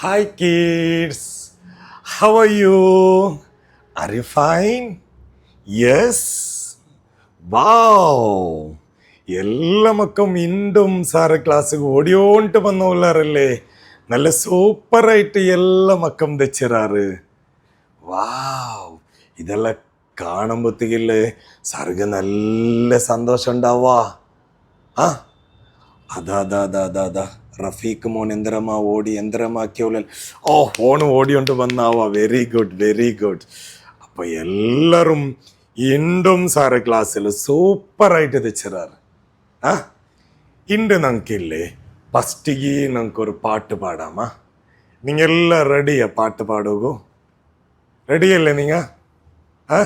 Hi kids, how are you? Are you fine? Yes? Wow! എല്ലാ മക്കളും വീണ്ടും sir ക്ലാസ്സിൽ ഓടിയോണ്ട് വന്നോളാറല്ലേ. നല്ല സൂപ്പറായിട്ട് എല്ലാ മക്കം തെച്ചിറാറ്. വാവ്, ഇതെല്ലാം കാണുമ്പോഴത്തേക്കില്ലേ സാർക്ക് നല്ല സന്തോഷം ഉണ്ടാവാ. ആ അതാ അതാ അതാ അതാ അതാ റഫീഖ് മോൻ എന്തരമാ ഓടി എന്തരമാക്കിയോള. ഓ ഫോണ് ഓടിയോണ്ട് വന്നാവാ. Very good very good. അപ്പൊ എല്ലാരും ഇണ്ടും സാറ് ക്ലാസ്സിൽ സൂപ്പറായിട്ട് തെച്ചിറാറ്. ആ ഇണ്ട് നമുക്കില്ലേ ഫസ്റ്റിക്ക് നമുക്കൊരു പാട്ട് പാടാമാ. നിങ്ങൾ എല്ലാം റെഡിയാ പാട്ട് പാടുകോ? റെഡിയല്ലേ നിങ്ങ? ആ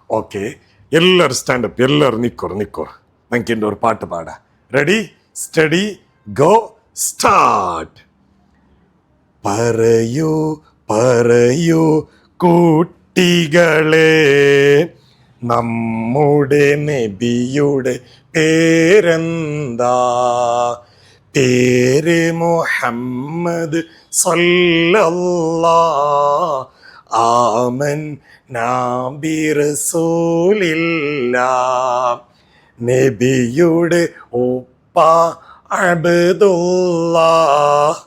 ഓക്കെ, എല്ലാവരും സ്റ്റാൻഡപ്പ്, എല്ലാവരും നിക്കോർ. നമുക്ക് എൻ്റെ ഒരു പാട്ട് പാടാം. Ready steady go start. പറയൂ പറയൂ കുട്ടികളെ, നമ്മുടെ നബിയുടെ പേരെന്താ? പേര് മുഹമ്മദ് സല്ലല്ലാഹ്. ആമൻ നബി റസൂലില്ലാഹ്. നബിയുടെ ഉപ്പ അബ്ദുല്ലാഹ്.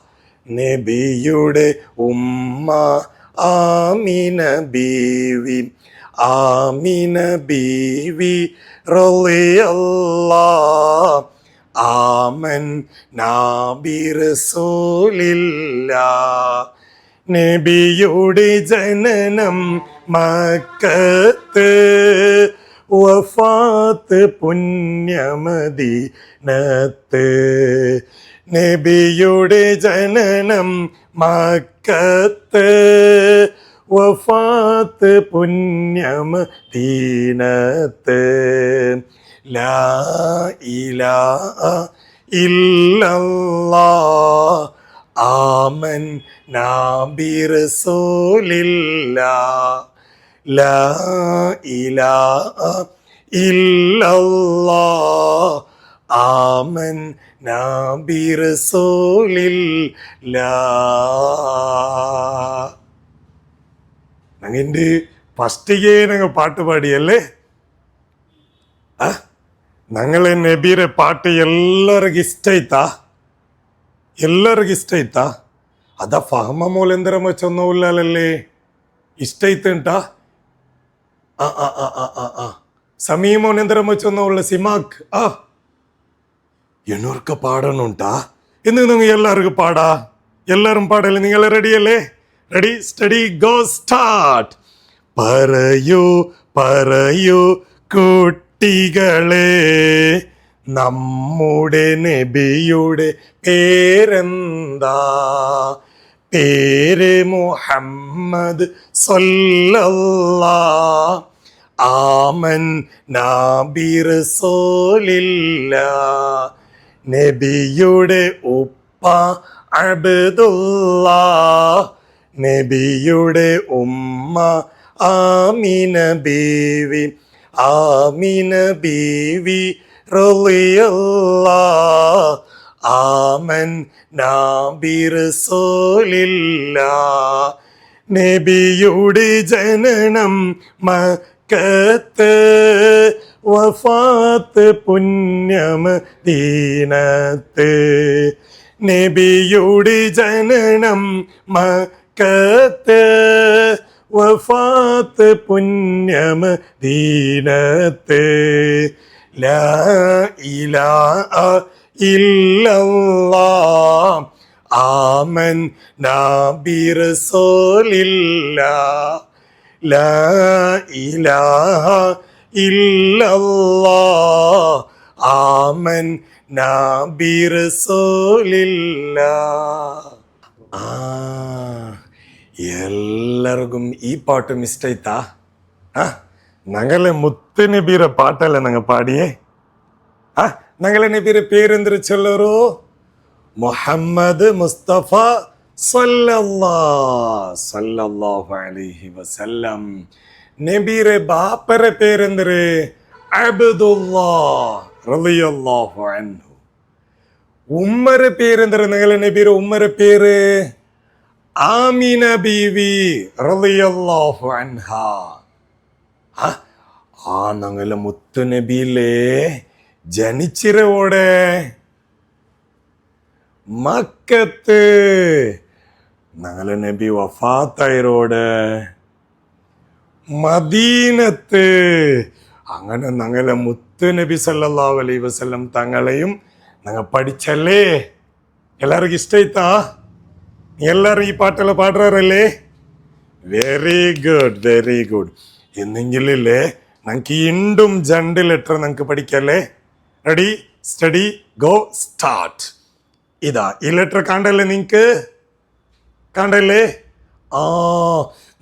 നബിയുടെ ഉമ്മ ആമിന ബീവി. ആമിന ബീവി റളിയല്ലാഹ്. ആമൻ നബി റസൂലില്ലാഹ്. നബിയുടെ ജനനം മക്കത്ത്, വഫാത്ത് പുണ്യമദീനത്ത്. നബിയുടെ ജനനം മക്കത്ത്, വഫാത്ത് പുണ്യമദീനത്ത്. ലാ ഇലാഹ ഇല്ലല്ലാഹ്. ആമൻ നബി റസൂലില്ലാഹ്. ലാ ഇലാഹ ഇല്ലല്ലാഹ്. ആമൻ നബി റസൂലില്ലാഹ്. ഞങ്ങൻ്റെ ഫസ്റ്റിಗೆ ഞങ്ങൾ പാട്ട് പാടിയല്ലേ? ആ ഞങ്ങളെ നബിയുടെ പാട്ട് ಎಲ್ಲರಿಗೂ ಇಷ್ಟ ಆಯ್ತಾ? ಅದ ಫಹಮ ಮೂಲೆಂದರಮ ಚೊನ್ನವುಲ್ಲೇ ಇಷ್ಟ ಐತಂಟ. സമീമോനെന്തരമ്മ ചൊന്നുള്ള സിമാക്ക്. ആ എന്നോർക്ക് പാടണുണ്ടാ? എന്ന് നിങ്ങൾ എല്ലാവർക്കും പാടാ. എല്ലാവരും പാടല്ലേ? നിങ്ങൾ റെഡിയല്ലേ? Ready steady go start. പറയൂ പറയൂ കുട്ടികളെ, നമ്മുടെ നബിയുടെ പേരെന്താ? പേര് മുഹമ്മദ് സല്ലല്ലാഹ്. ആമൻ നബി റസൂലില്ലാഹ്. നബിയുടെ ഉപ്പ അബ്ദുല്ലാഹ്. നബിയുടെ ഉമ്മ ആമിന ബീവി. ആമിന ബീവി റളിയല്ലാഹ്. ആമൻ നബി റസൂലില്ലാഹ്. നബിയുടെ ജനനം മക്കത്ത്, വഫാത്ത് പുണ്യമദീനത്ത്. നബിയുടെ ജനനം മക്കത്ത്, വഫാത്ത് പുണ്യമദീനത്ത്. ലാ ഇലാഹ ഇല്ലല്ലാഹ്. ആമൻ നബി റസൂലില്ലാഹ്. ലാ ഇലാഹ ഇല്ലല്ലാഹ്. ആമൻ നബി റസൂലില്ലാഹ്. എല്ലാവർക്കും ഈ പാട്ടും ഇഷ്ടായിത്താ? ഞങ്ങളെ മുത്ത് നബിയുടെ പാട്ടല്ലേ ഞങ്ങൾ പാടിയേ? ഞങ്ങളെ നബിയുടെ പേരെന്തൊരു ചൊല്ലറോ? മുഹമ്മദ് മുസ്തഫ സല്ലല്ലാഹു അലൈഹി വസല്ലം. നബിയുടെ ബാപ്പരെ പേരെന്തൊരു? അബ്ദുല്ലാഹ് റളിയല്ലാഹു അൻഹു. ഉമ്മര പേരെന്തൊരു? നിങ്ങളെ നബിയുടെ ഉമ്മര പേര് ആമിന ബീവി റളിയല്ലാഹു അൻഹ. ആ ഞങ്ങളെ മുത്തുനബിയിലെ ജനിച്ചിരവോടെ മക്കത്ത് ഞങ്ങളെ നബി വഫാത്തായരോട് മദീനത്ത്. അങ്ങനെ ഞങ്ങളെ മുത്തുനബി സല്ലല്ലാഹു അലൈഹി വസല്ലം തങ്ങളെയും ഞങ്ങൾ പഠിച്ചല്ലേ. എല്ലാവർക്കും ഇഷ്ടായിത്താ? എല്ലാരും ഈ പാട്ടെല്ലാം പാടാറല്ലേ? Very good, very good. എന്നെങ്കിലേ നമുക്ക് വീണ്ടും 2 ലെറ്റർ നമുക്ക് പഠിക്കല്ലേ? Ready, steady, go, start. ഇതാ ഈ ലെറ്റർ കണ്ടല്ലേ? നിങ്ങക്ക് കണ്ടല്ലേ?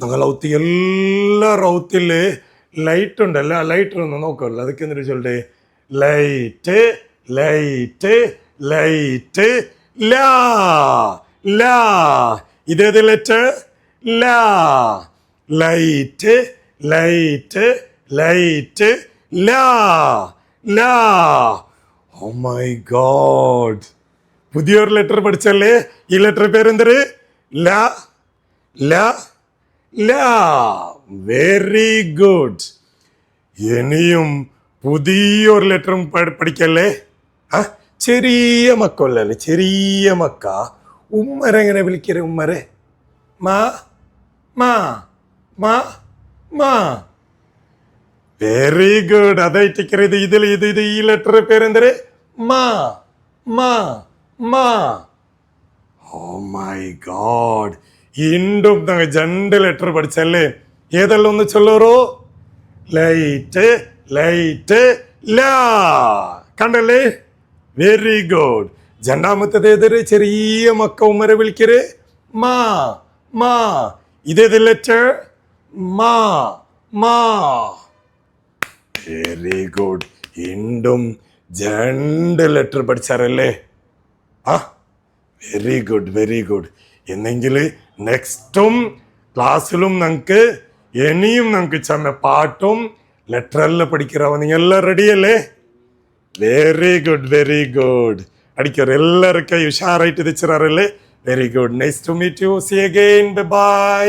നിങ്ങൾ ഔത്തി എല്ലാ റൗത്തില് ലൈറ്റ് ഉണ്ടല്ലോ. ആ ലൈറ്റ് ഒന്ന് നോക്കുമല്ലോ. അതൊക്കെ എന്നിട്ട് ചൊല്ലേ. ലൈറ്റ്, ലൈറ്റ്, ലൈറ്റ്, ലാ ലാ. ഇതേത് ലെറ്റർ? ലാ. ലൈറ്റ്, ലൈറ്റ്, ലൈറ്റ്, ലാ ലാ. ഓ മൈ ഗോഡ്, പുതിയൊരു ലെറ്റർ പഠിച്ചല്ലേ? ഈ ലെറ്റർ പേരെന്തര്? ലാ ലാ ലാ. Very good. ഇനിയും പുതിയൊരു ലെറ്ററും പഠിക്കല്ലേ? ചെറിയ മക്കല്ലേ? ചെറിയ മക്ക ഉമ്മരെങ്ങനെ വിളിക്കരുത്? ഉമ്മരെ മാ മാ മാ മാ. Very good. അതായിട്ടിക്കറിയത് ഇത് ഈ ലെറ്റർ പേരെന്തര്? മാ മാ മാ. ഓ മൈ ഗോഡ്, വീണ്ടും ഞങ്ങൾ 2 ലെറ്റർ പഠിച്ചല്ലേ? ഏതെല്ലാം ഒന്ന് ചൊല്ലോറോ? ലൈറ്റ്, ലൈറ്റ്, ലാ. കണ്ടല്ലേ? Very good. 2ാമത്തേത് ഏതൊരു? ചെറിയ മക്ക ഉമ്മരെ വിളിക്കര്? മാ മാ. ഇതേത് ലെറ്റർ? മാ മാ. Very good. വീണ്ടും 2 ലെറ്റർ പഠിച്ചാറല്ലേ? Very good, very good. എന്നെങ്കിൽ നെക്സ്റ്റും ക്ലാസ്സിലും നമുക്ക് ഇനിയും നമുക്ക് ചമ്മ പാട്ടും ലെറ്ററെല്ലാം പഠിക്കാവോ? നിങ്ങൾ എല്ലാം റെഡിയല്ലേ? Very good, very good. അടിക്കാറ് എല്ലാവർക്കും ഉഷാറായിട്ട് തെച്ചിറാറല്ലേ? Very good. Nice to meet you. See again. Bye by.